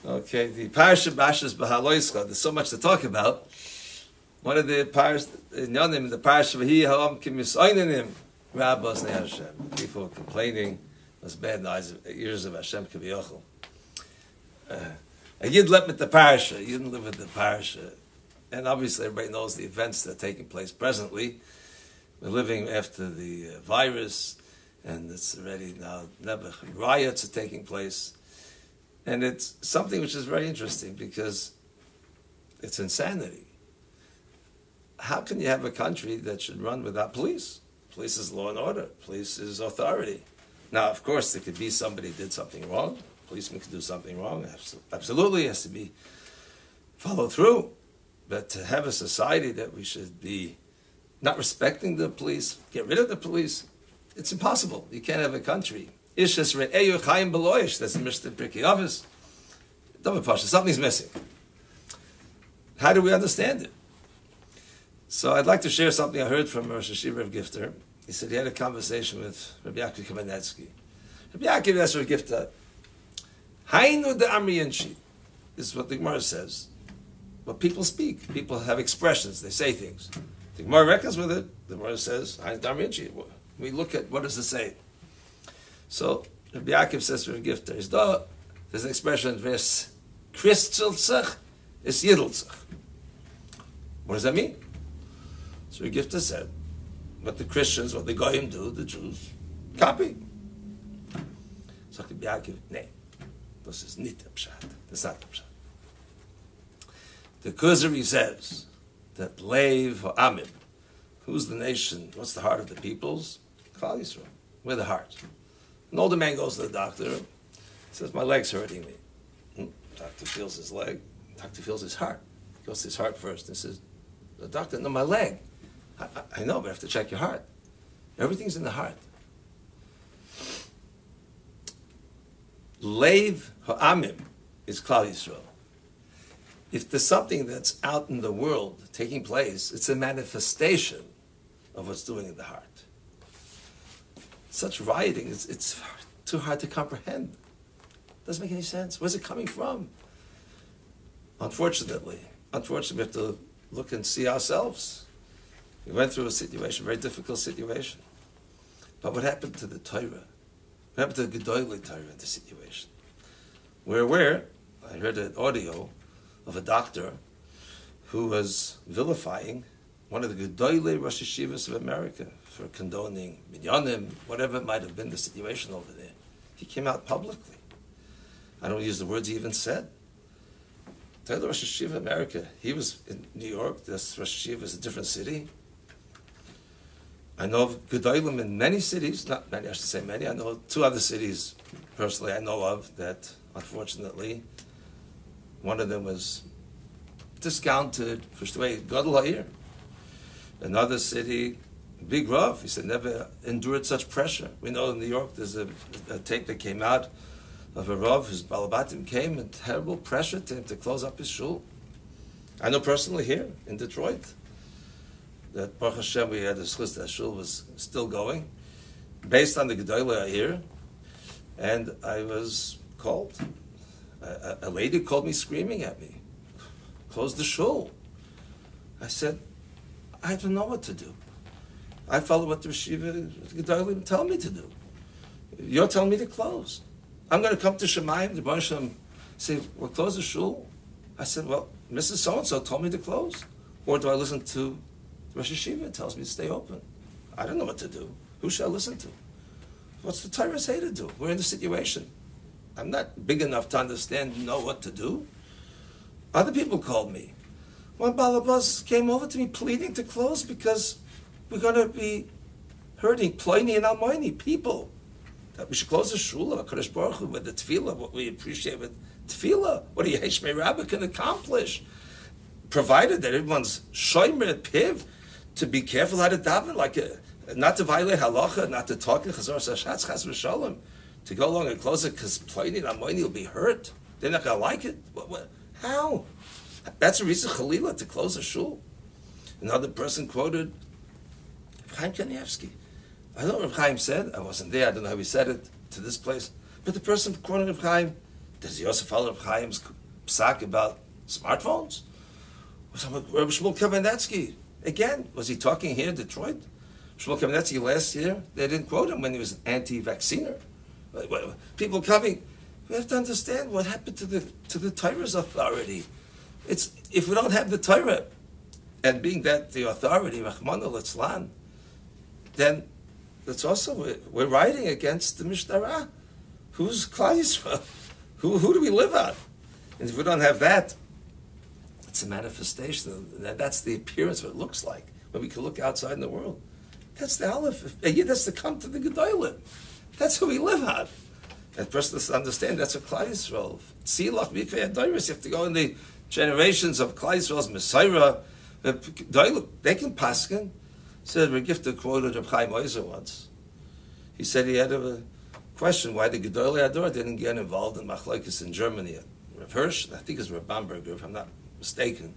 Okay, the parasha Bashas Behaloscha. There's so much to talk about. One of the parashas in Yonim, the parasha V'hi Ha'om K'Misoinenim Rabbos Ne Hashem. People complaining, was bad in the ears of Hashem K'Viyochel. A Yid left with the parasha. You didn't live with the parasha, and obviously everybody knows the events that are taking place presently. We're living after the virus, and it's already now riots are taking place. And it's something which is very interesting because it's insanity. How can you have a country that should run without police? Police is law and order. Police is authority. Now, of course, there could be somebody did something wrong. Policeman could do something wrong. Absolutely, it has to be followed through. But to have a society that we should be not respecting the police, get rid of the police, it's impossible. You can't have a country. Ishas re'eyu chayim beloish. That's the Mishnah Pirkei Avos. Something's missing. How do we understand it? So I'd like to share something I heard from Rosh Hashiva of Gifter. He said he had a conversation with Rabbi Yaakov Kamenetsky. Rabbi Yaakov asked Rabbi Gifter, Hainu de Amriyenshi. This is what the Gemara says. But people speak. People have expressions. They say things. The Gemara reckons with it. The Gemara says, Hainu de Amriyenshi. We look at what does it say. So Rabbi Yaakov says to Rabbi Gifter, there's an expression, "Ves Christelzach is Yiddelzach." What does that mean? So Rabbi Gifter said, what the Christians, what the Goyim do, the Jews copy. So Rabbi Yaakov, nay, this is not the pshat. That's not the pshat. The Kuzari says that Leiv Ha'amim, who's the nation, what's the heart of the peoples? Klal Yisrael. We're the heart. An older man goes to the doctor, says, my leg's hurting me. Doctor feels his leg. Doctor feels his heart. He goes to his heart first and says, the doctor, no, my leg. I know, but I have to check your heart. Everything's in the heart. Leiv Ha'amim is Klal Yisrael. If there's something that's out in the world taking place, it's a manifestation of what's doing in the heart. Such rioting, it's too hard to comprehend. Doesn't make any sense. Where's it coming from? Unfortunately, we have to look and see ourselves. We went through a situation, a very difficult situation. But what happened to the Torah? What happened to the Gedolei Torah in the situation? We're aware, I heard an audio of a doctor who was vilifying one of the Gedolei Rosh Hashivas of America for condoning minyanim, whatever it might have been the situation over there. He came out publicly. I don't use the words he even said. Tell the Rosh Hashiva of America, he was in New York, this Rosh Hashiva is a different city. I know of Gedolim in many cities, not many, I should say many. I know 2 other cities, personally, I know of that, unfortunately, one of them was discounted, pushed away, Gadol Ha'ir. Another city, Big Rav, he said, never endured such pressure. We know in New York there's a tape that came out of a Rav whose Balabatim came and terrible pressure to him to close up his shul. I know personally here in Detroit that Baruch Hashem we had a schus that shul was still going based on the Gedolei here, and I was called. A lady called me screaming at me, close the shul. I said, I don't know what to do. I follow what the Yeshiva Gedolei tell me to do. You're telling me to close. I'm going to come to Shemayim, the Baruch Hashem, say, well, close the shul. I said, well, Mrs. So-and-so told me to close. Or do I listen to Rosh Hashiva tells me to stay open? I don't know what to do. Who shall I listen to? What's the Torah say to do? We're in the situation. I'm not big enough to understand and know what to do. Other people called me. One Balabas came over to me pleading to close because we're going to be hurting Ploini and Almoini people. That we should close the shul of HaKadosh Baruch Hu with the tefillah, what we appreciate with tefillah, what a Yeshmei Rabbi can accomplish, provided that everyone's shomer piv to be careful how to daven, like not to violate halacha, not to talk in chazor sashatz chas v'shalom, to go along and close it because Ploini and Almoini will be hurt. They're not going to like it. How? That's a reason Chalila to close a shul. Another person quoted Chaim Kanievsky. I don't know what Chaim said. I wasn't there. I don't know how he said it to this place. But the person quoted Chaim Does he also follow Reb Chaim's psak about smartphones? Rabbi Shmuel Kamenetsky, again, was he talking here in Detroit? Shmuel Kamenetsky last year, they didn't quote him when he was an anti-vacciner. People coming, we have to understand what happened to the Torah's authority. It's if we don't have the Torah, and being that the authority, Rachmana litzlan, then that's also we're writing against the Mishnah. Who's Klal Yisrael? Who do we live on? And if we don't have that, it's a manifestation. That's the appearance of what it looks like when we can look outside in the world. That's the Aleph. That's the come to the Gedolim. That's who we live on. And person has to understand that's what Klal Yisrael. Tzilach Mikvei Adoros. You have to go in the generations of Klal Yisrael's Messiah. They can paskin. Said we give the quote of Reb Chaim Oizer once. He said he had a question why the Gedolei Ador didn't get involved in Machlokes in Germany. Rav Hirsch, I think it's Rav Bamberger, if I'm not mistaken.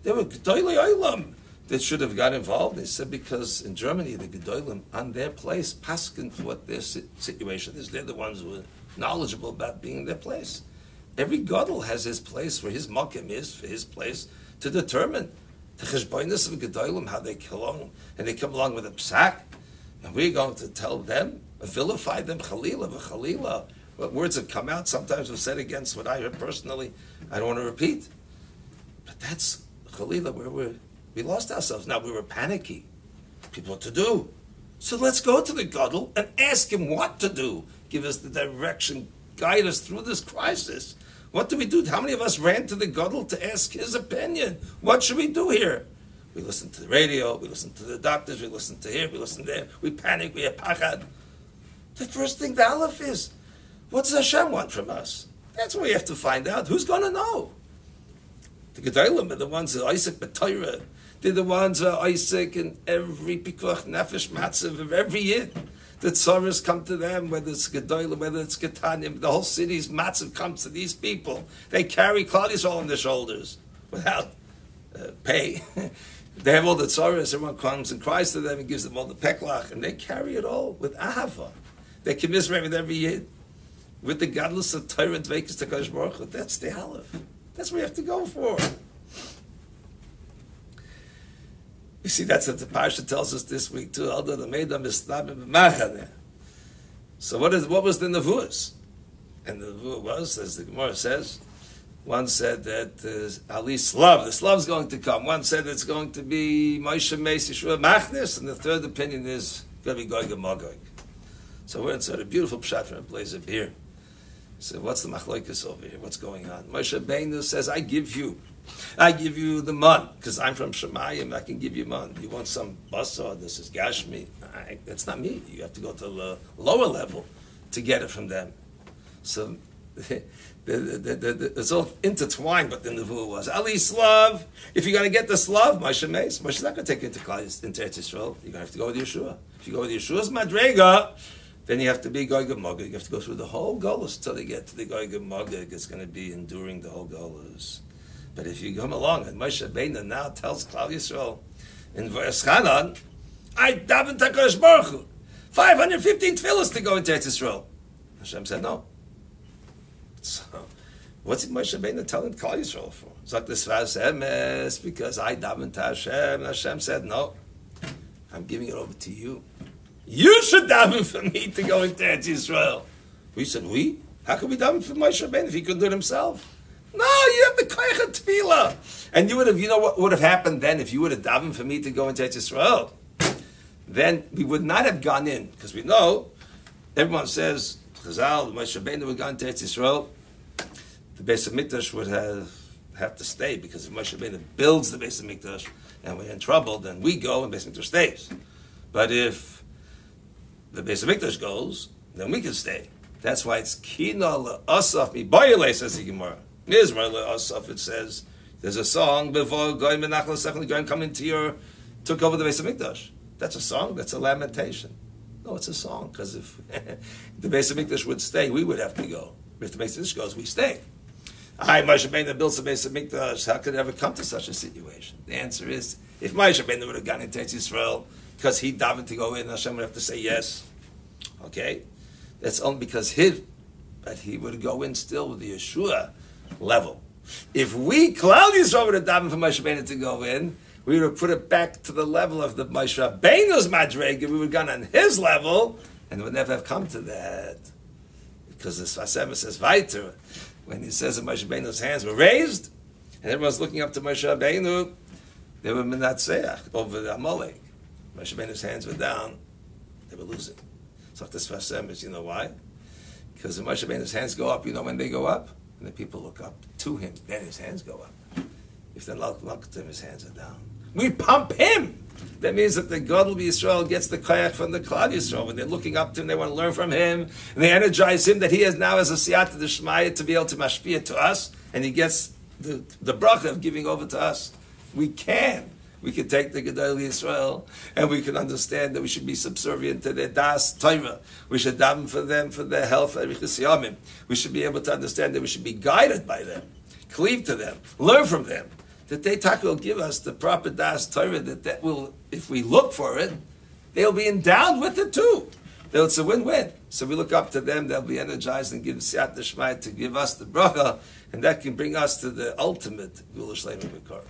There were Gedolei Olam that should have got involved. They said because in Germany the Gedolim on their place paskin for what their situation is. They're the ones who are knowledgeable about being in their place. Every Gadol has his place where his makom is for his place to determine the cheshbonos of Gedolim, how they come along, and they come along with a psak, and we're going to tell them, vilify them, chalila. What words have come out sometimes have said against what I heard personally. I don't want to repeat, but that's chalila where we lost ourselves. Now we were panicky. People what to do. So let's go to the Gadol and ask him what to do. Give us the direction, guide us through this crisis. What do we do? How many of us ran to the Gadol to ask his opinion? What should we do here? We listen to the radio, we listen to the doctors, we listen to here, we listen there, we panic, we have pachad. The first thing the Aleph is, what does Hashem want from us? That's what we have to find out. Who's going to know? The Gedolim are the ones that Isaac B'Torah. They're the ones that Isaac and every Pikuach Nefesh Matzav of every Yid. The tzaras come to them, whether it's Gedolim, whether it's Getanim, the whole city's matzav comes to these people. They carry Klal Yisrael on their shoulders without pay. They have all the tzaras, everyone comes and cries to them and gives them all the peklach, and they carry it all with ahava. They commiserate with every Yid. With the godless of Torah and Dveikus to Kodesh Baruch Hu. That's the Aleph. That's what we have to go for. You see, that's what the Parsha tells us this week too. So what was the Nevuos? And the Nevuah was, as the Gemara says, one said that Ali Slav, the Slav's going to come. One said it's going to be Moshe Meis Yeshua Machnis, and the third opinion is going to be Gog and Magog. So we're in sort of beautiful pshat from a place up here. So what's the machlokes over here? What's going on? Moshe Rabbeinu says, I give you the man, because I'm from Shemayim, I can give you man. You want some basar, this is Gashmi. That's not me. You have to go to the lower level to get it from them. So it's all intertwined what the Nevuah was. Ali Slav, if you're going to get the Slav, Moshe Meis, Moshe's not going to take you into Eretz Yisrael. You're going to have to go with Yeshua. If you go with Yeshua's Madrega, then you have to be Gog and Magog. You have to go through the whole Golus until they get to the Gog and Magog. It's going to be enduring the whole Golus. But if you come along, and Moshe Rabbeinu now tells Klal Yisrael in Vayeschanan, I daven to HaKadosh Baruch Hu, 515 tefillos to go into Eretz Yisrael. Hashem said no. So, what's Moshe Rabbeinu telling Klal Yisrael for? It's like this Emes, because I daven to Hashem, and Hashem said no. I'm giving it over to you. You should daven for me to go into Eretz Yisrael. We said, we? How can we daven for Moshe Rabbeinu if he could do it himself? No, you have the koyach of tefillah. And you would have, you know what would have happened then if you would have davened for me to go into Eretz Yisrael? Then we would not have gone in, because we know, everyone says, Chazal, Moshe Rabbeinu would go into Eretz Yisrael, the Beis HaMikdash would have to stay, because if Moshe Rabbeinu builds the Beis HaMikdash, and we're in trouble, then we go and Beis HaMikdash stays. But if the Beis HaMikdash goes, then we can stay. That's why it's Kina L'Asaf Mibayele, says the Gemara. Mizra L'Asaf, it says, there's a song, before Goyim Menach L'Sechel Goyim coming to your, took over the Beis HaMikdash. That's a song, that's a lamentation. No, it's a song, because if the Beis HaMikdash would stay, we would have to go. If the Beis HaMikdash goes, we stay. Moshe Rabbeinu builds the Beis HaMikdash, how could it ever come to such a situation? The answer is, if Moshe Rabbeinu would have gone into Eretz Yisrael, because he davened to go in, Hashem would have to say yes. Okay? That's only because but he would go in still with the Yeshua level. If we, Klal Yisrael, would have davened for Moshe Rabbeinu to go in, we would have put it back to the level of the Moshe Rabbeinu's Madrega. We would have gone on his level, and would never have come to that. Because the Sfas Emes says, weiter, when he says that Moshe Rabbeinu's hands were raised, and everyone's looking up to Moshe Rabbeinu, they were menatzeach over the Amalek. Moshe Rabbeinu's hands were down, they were losing. So the Sfas Emes, you know why? Because when Moshe Rabbeinu's hands go up, you know when they go up? And the people look up to him, then his hands go up. If they look to him, his hands are down. We pump him! That means that the God of Yisrael gets the koyach from the Klal Yisrael. When they're looking up to him, they want to learn from him, and they energize him that he has now as a siyata d'shmaya to be able to mashpia to us, and he gets the bracha of giving over to us. We can take the Gedol Yisrael, and we can understand that we should be subservient to their das Torah. We should daven for them, for their health. We should be able to understand that we should be guided by them, cleave to them, learn from them. That they will give us the proper das Torah, that will, if we look for it, they'll be endowed with it too. It's a win-win. So we look up to them, they'll be energized and give siyat d'shmaya to give us the bracha, and that can bring us to the ultimate Gula Shleima B'Kar.